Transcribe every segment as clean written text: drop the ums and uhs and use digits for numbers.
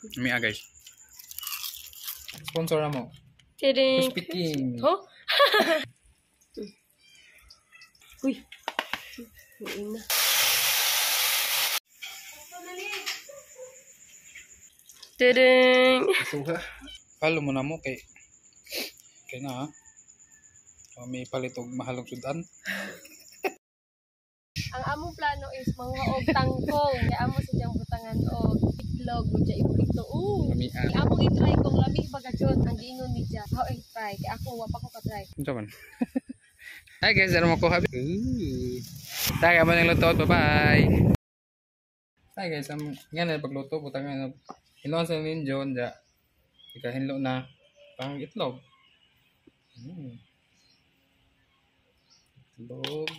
Kami guys. Sponsor mo. Tadang! Crispy King. Oh? Uy. Uy na. Tadang! Suha. Follow mo na mo kay na ha. May palitog mahalong sudan. Ang among plano is mangwaog tangkong. Kaya amo sa diyang butangan o itlog. Kaya iprito. Kami Amo i-try kong lami bagasyon. Ang giingon ni Jack. How i-try? Kaya ako wapa ko ka-try. Ito man. Hi guys, ano mo ko habi? Tayo mo ng luto. Bye-bye. Hi guys, nga na pagluto. Butang nga na. Hinuan sa ninyo. Ikahinlo na pang itlog. Itlog.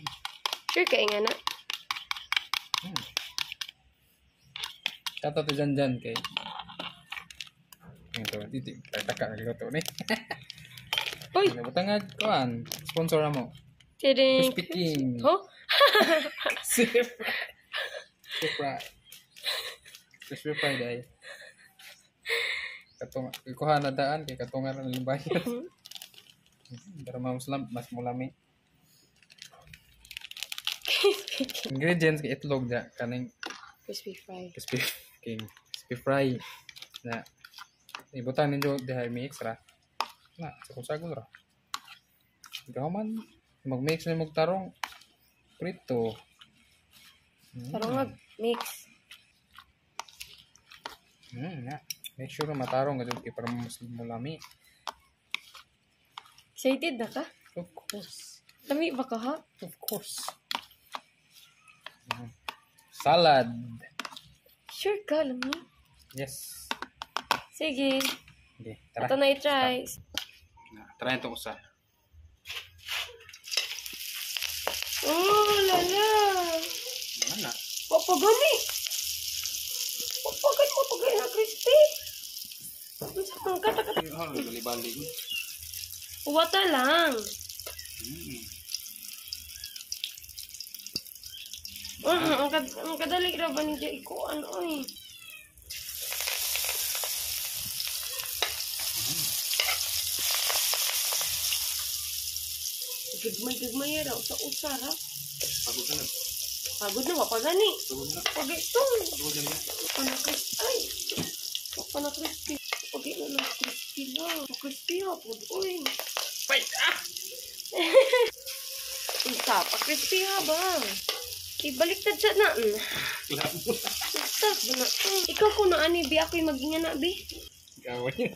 Sure kaya nga na. Tato to dyan kay. Ito, titik. Taka nagluto ni. Uy! Butang nga kuan. Sponsor na mo. Tadang! Crispy King. Oh? Crispy fry. Crispy fry dahil. Ikuha na daan kay katungan ng limbayan. Para mas mulami. Ingredients kay itlog da kaning Crispy fry. crispy king crispy fry na ibutan ninyo diha mix ra na sagol ra gaman mag-mix na magtarong prito Tarong mix. na make sure na matarong gadud kay para mas mulami. Excited na ka? Of course. Lami ba ka ha? Of course. Salad. Sure ka, lami. Yes. Sige. Okay, tara. Ito na i-try. Try ito usa. Oh, lala. Mana? Papagani. Papagani na crispy. Ang kata-kata. Bali-bali. Wata lang. Ang kadali ra ba niya ikuan oy. Gigmay raw sa usara. Pagod na. Pagod na mapagani. Pagod na. Pag ito. Pagod na. Panakris ay. Panakrispy. Pag ito na crispy na. Crispy ha. Uy. Wait! Ah! Isa pa crispy ha ba? Ibaliktad siya na. Labo. Isa ba na? Ikaw ko na ani bi ako'y maging na bi. Gawin.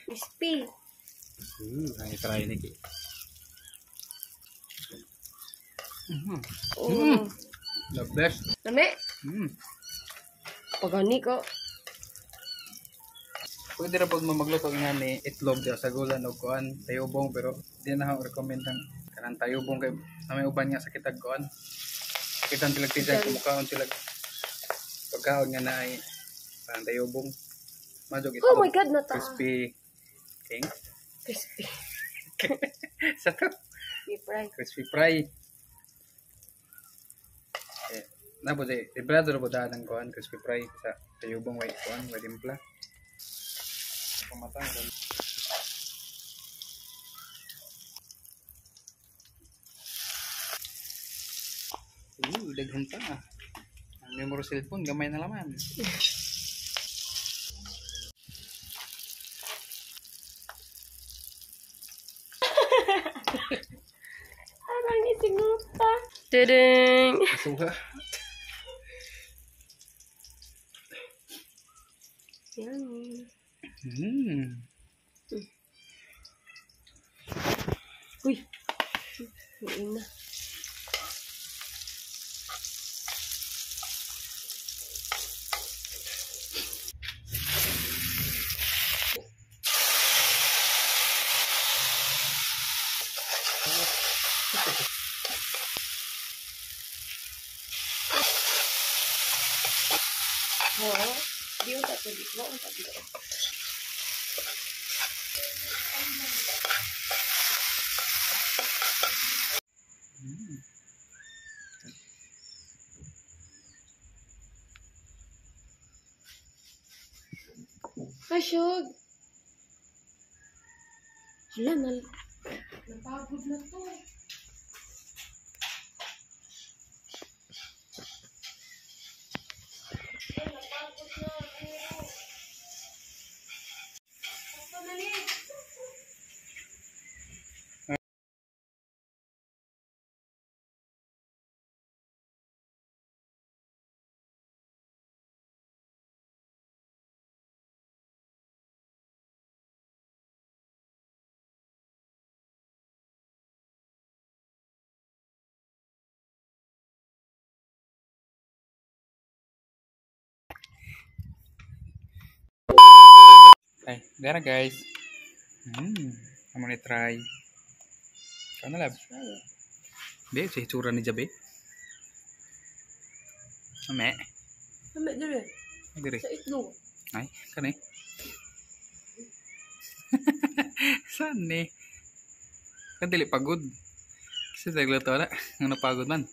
Crispy. Ang try ni Ki. The best. Nami? Pagani ko. Pwede ra pag magluto nga ni itlog sa sagulan o kuan tayubong pero di na ako recommend ang kanang tayubong kay may uban nga sakit ag kuan. Sakitan tilag tijan kumukaon tilag pagkaon nga na ay kanang tayubong. Madog ito. Oh my god, nata. Crispy king. Crispy. Sa to? Crispy fry. Crispy fry. Nabo de librado ra boda ng kuan crispy fry sa tayubong way kuan way timpla. Pamatang kan. Daghan pa. Ang memory cellphone gamay na laman. Arang isinuta. Tadang! Suha. Yummy. Uy. Uy na. Oh, di ko tak di ko tak di. Kasyog. Hala, napagod na to. Ay, dara guys. Amo ni try. Kano lab? Be, sa hitsura ni Jabe. Ame. Sampai dire. Dire. Sa itlog. Ay, kani. Saan ni? Kan dili pagod. Kasi nagluto na. Ano pagod man?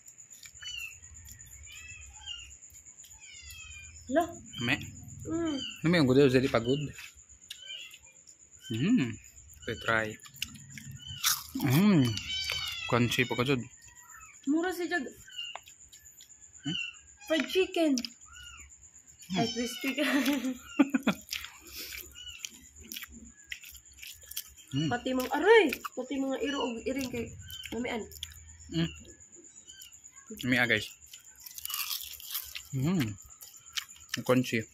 Hala. Ame. Mm. Ano may ang gudaw dili pagod? Okay, try. Crunchy pa ka dyan. Mura si Jag. Fried chicken. Ay, crispy ka. Pati mga aray. Pati mga iro o iring kay mamian. Ame guys. Crunchy.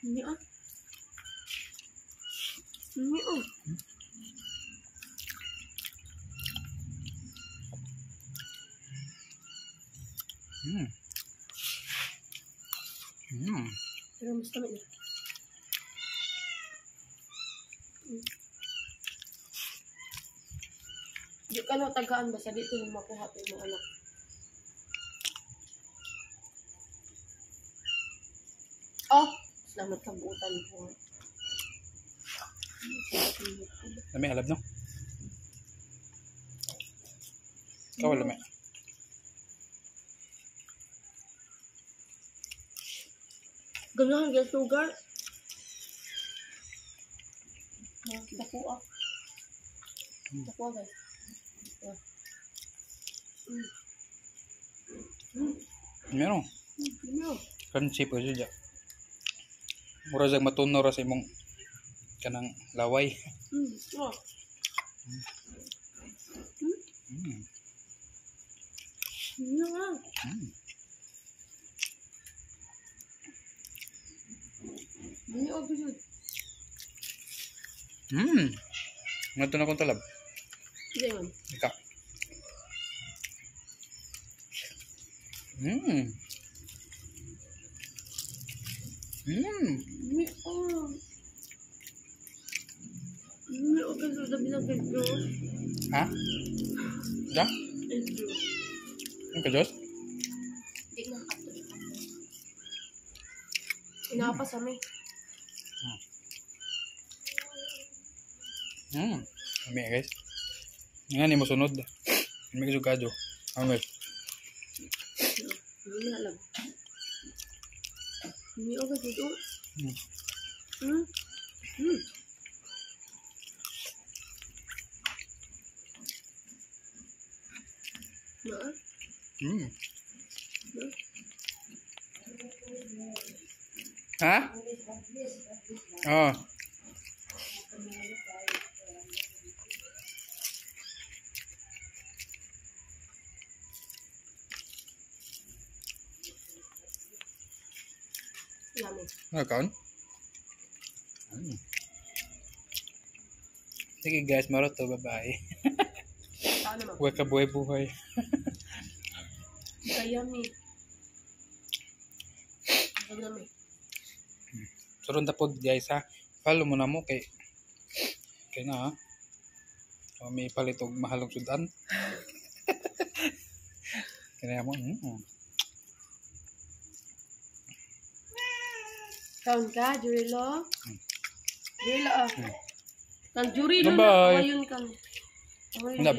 Ini ah. Ini oh. Pero mas tamat niya. Di ka lang tagaan ba sa dito yung makuha ito yung mga anak. Oh! Salamat ka buutan po. Ame alab no? Ikaw wala me. Ganahan yung sugar. Dako ah. Dako ah guys. Meron. Crunchy pa dyan. Mura dyan matuno ra sa imong kanang laway. Oh. Ano nga? Ano yung obisod? Ngato na kong talab. Hindi man. Ika. Hindi oh. Hindi obisod na binagay Ha? Da? Endro. Ang kajos? Hindi na ato. Inapa sa may. Ame guys. Nga ni mo sunod. Ame ka sugado. Ame. Hindi na alam. Hindi obisod oh. Ha? Oh. Yummy. Nakaon? Sige guys, marot to. Bye-bye. Saan naman? Huwag ka buhay-buhay. Yummy. Huwag namin. Suron ta pod guys ha. Follow mo na mo kay na ha. So, may palit og mahalong sudan. Kaya mo. Kaon ka, Jurilo? Jurilo ah. Kan Jurilo na. Bye-bye. Ayun kan. Hilab.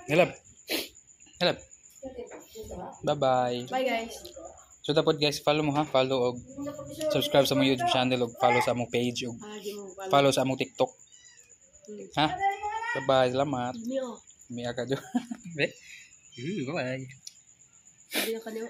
Hilab. Hilab. Bye-bye. Bye guys. So dapat guys, follow mo ha, follow og subscribe sa mong YouTube channel og follow sa among page og Ah, di mo pala. follow sa among TikTok. Ha? Bye-bye, salamat. Mio. Umiyak ka dyan. Be? Bye. Sabi na kanyo.